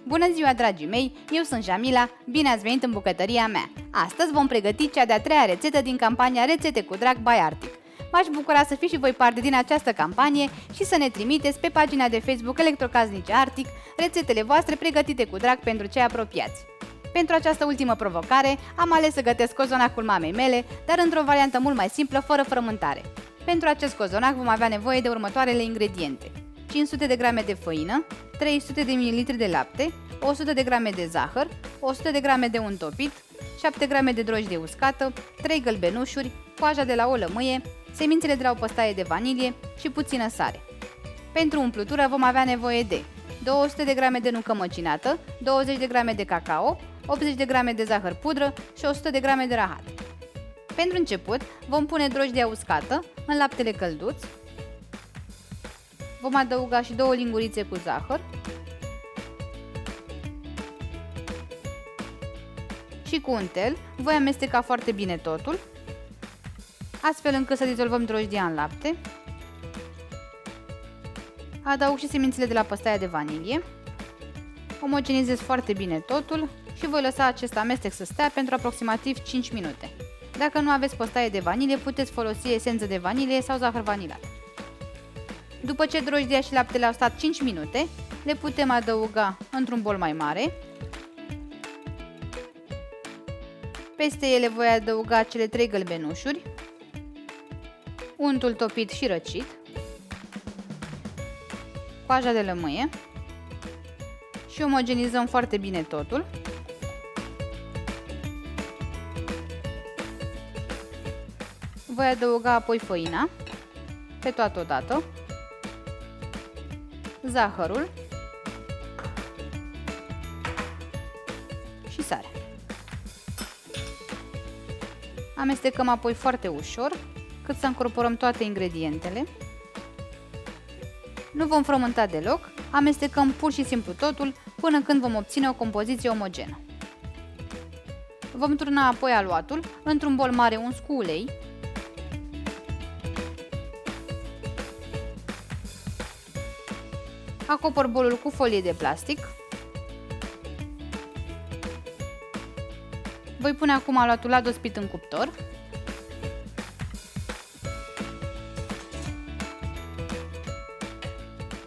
Bună ziua, dragii mei! Eu sunt Jamila, bine ați venit în bucătăria mea! Astăzi vom pregăti cea de-a treia rețetă din campania Rețete cu Drag by Arctic. M-aș bucura să fiți și voi parte din această campanie și să ne trimiteți pe pagina de Facebook Electrocasnice Arctic rețetele voastre pregătite cu drag pentru cei apropiați. Pentru această ultimă provocare am ales să gătesc cozonacul mamei mele, dar într-o variantă mult mai simplă, fără frământare. Pentru acest cozonac vom avea nevoie de următoarele ingrediente: 500 de grame de făină, 300 de ml de lapte, 100 de grame de zahăr, 100 de grame de unt topit, 7 grame de drojdie uscată, 3 gălbenușuri, coaja de la o lămâie, semințele de la o păstaie de vanilie și puțină sare. Pentru umplutură vom avea nevoie de 200 de grame de nucă măcinată, 20 de grame de cacao, 80 de grame de zahăr pudră și 100 de grame de rahat. Pentru început vom pune drojdia uscată în laptele călduț, vom adăuga și 2 lingurițe cu zahăr și cu untel voi amesteca foarte bine totul, astfel încât să dizolvăm drojdia în lapte. Adaug și semințele de la păstaia de vanilie, omogenizez foarte bine totul și voi lăsa acest amestec să stea pentru aproximativ 5 minute. Dacă nu aveți păstaie de vanilie, puteți folosi esență de vanilie sau zahăr vanilat. După ce drojdia și laptele au stat 5 minute, le putem adăuga într-un bol mai mare. Peste ele voi adăuga cele 3 gălbenușuri, untul topit și răcit, coaja de lămâie și omogenizăm foarte bine totul. Voi adăuga apoi făina pe toată odată, zahărul și sarea. Amestecăm apoi foarte ușor, cât să încorporăm toate ingredientele. Nu vom frământa deloc, amestecăm pur și simplu totul până când vom obține o compoziție omogenă. Vom turna apoi aluatul într-un bol mare uns cu ulei. Acopăr bolul cu folie de plastic. Voi pune acum aluatul la dospit în cuptor.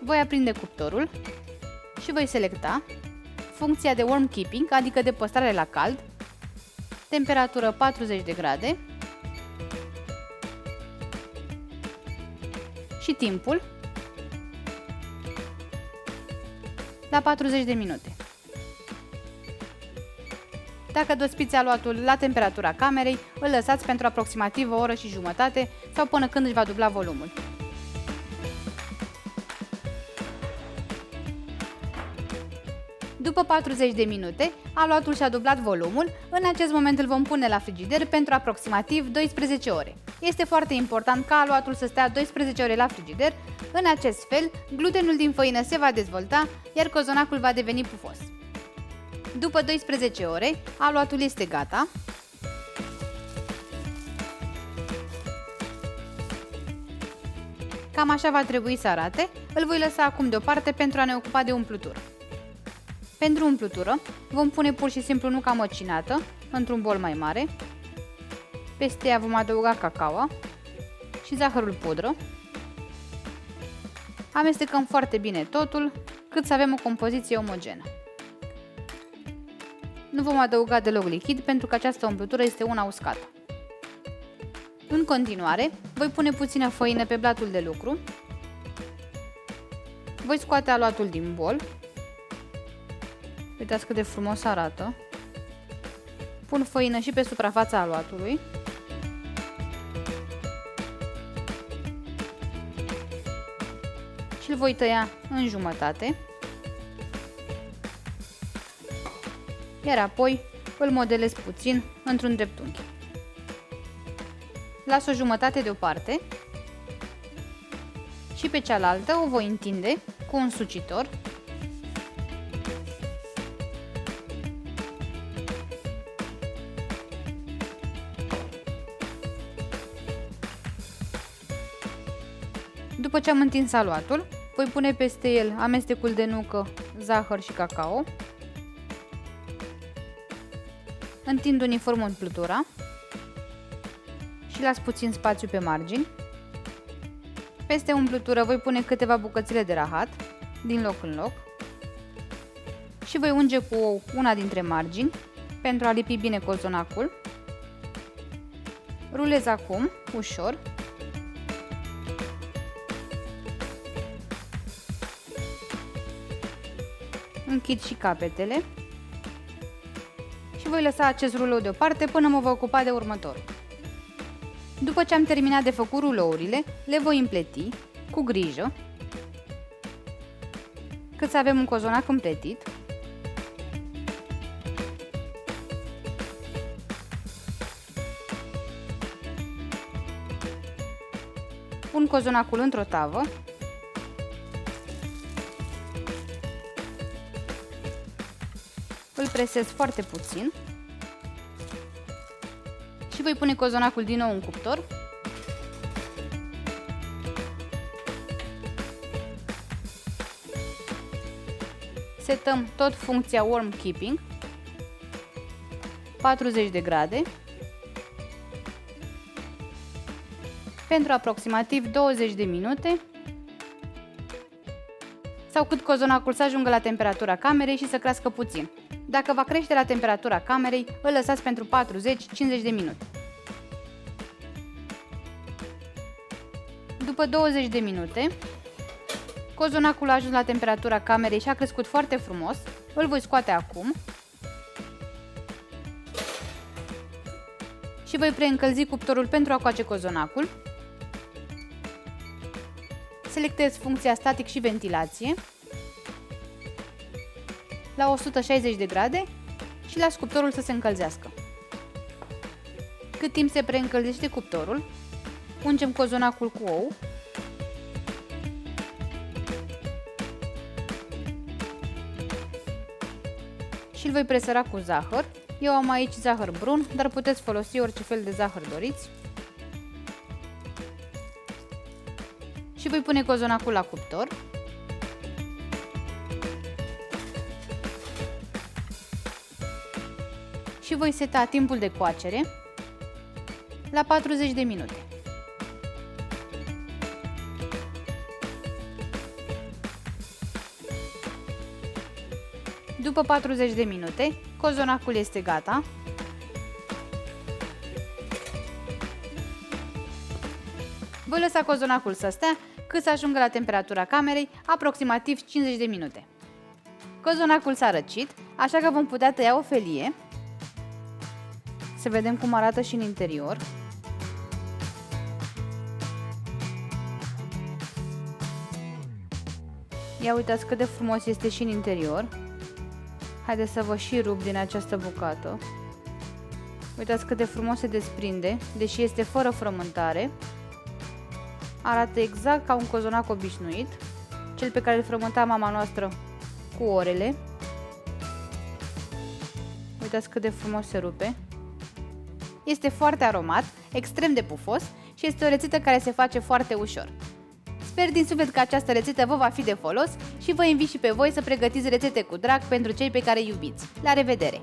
Voi aprinde cuptorul și voi selecta funcția de warm keeping, adică de păstrare la cald, temperatură 40 de grade și timpul la 40 de minute. Dacă dospiți aluatul la temperatura camerei, îl lăsați pentru aproximativ o oră și jumătate sau până când își va dubla volumul. După 40 de minute, aluatul și-a dublat volumul, în acest moment îl vom pune la frigider pentru aproximativ 12 ore. Este foarte important ca aluatul să stea 12 ore la frigider, în acest fel glutenul din făină se va dezvolta, iar cozonacul va deveni pufos. După 12 ore, aluatul este gata. Cam așa va trebui să arate, îl voi lăsa acum deoparte pentru a ne ocupa de umplutură. Pentru umplutură vom pune pur și simplu nuca măcinată într-un bol mai mare, peste ea vom adăuga cacao și zahărul pudră. Amestecăm foarte bine totul, cât să avem o compoziție omogenă. Nu vom adăuga deloc lichid pentru că această umplutură este una uscată. În continuare, voi pune puțină făină pe blatul de lucru. Voi scoate aluatul din bol. Uitați cât de frumos arată. Pun făină și pe suprafața aluatului. Și îl voi tăia în jumătate. Iar apoi îl modelez puțin într-un dreptunghi. Las o jumătate deoparte și pe cealaltă o voi întinde cu un sucitor. După ce am întins aluatul, voi pune peste el amestecul de nucă, zahăr și cacao. Întind uniform umplutura și las puțin spațiu pe margini. Peste umplutură voi pune câteva bucățile de rahat, din loc în loc, și voi unge cu ou una dintre margini pentru a lipi bine cozonacul. Rulez acum, ușor. Închid și capetele și voi lăsa acest rulou deoparte până mă voi ocupa de următorul. După ce am terminat de făcut rulourile, le voi împleti cu grijă, cât să avem un cozonac împletit. Pun cozonacul într-o tavă. Îl presez foarte puțin și voi pune cozonacul din nou în cuptor. Setăm tot funcția Warm Keeping, 40 de grade, pentru aproximativ 20 de minute sau cât cozonacul să ajungă la temperatura camerei și să crească puțin. Dacă va crește la temperatura camerei, îl lăsați pentru 40-50 de minute. După 20 de minute, cozonacul a ajuns la temperatura camerei și a crescut foarte frumos. Îl voi scoate acum și voi preîncălzi cuptorul pentru a coace cozonacul. Selectez funcția static și ventilație la 160 de grade și las cuptorul să se încălzească. Cât timp se preîncălzește cuptorul, ungem cozonacul cu ou și îl voi presăra cu zahăr. Eu am aici zahăr brun, dar puteți folosi orice fel de zahăr doriți. Și voi pune cozonacul la cuptor. Și voi seta timpul de coacere la 40 de minute. După 40 de minute, cozonacul este gata. Voi lăsa cozonacul să stea cât să ajungă la temperatura camerei, aproximativ 50 de minute. Cozonacul s-a răcit, așa că vom putea tăia o felie. Să vedem cum arată și în interior. Ia uitați cât de frumos este și în interior. Haideți să vă și rup din această bucată. Uitați cât de frumos se desprinde, deși este fără frământare. Arată exact ca un cozonac obișnuit, cel pe care îl frământa mama noastră cu orele. Uitați cât de frumos se rupe. Este foarte aromat, extrem de pufos și este o rețetă care se face foarte ușor. Sper din suflet că această rețetă vă va fi de folos și vă invit și pe voi să pregătiți rețete cu drag pentru cei pe care îi iubiți. La revedere!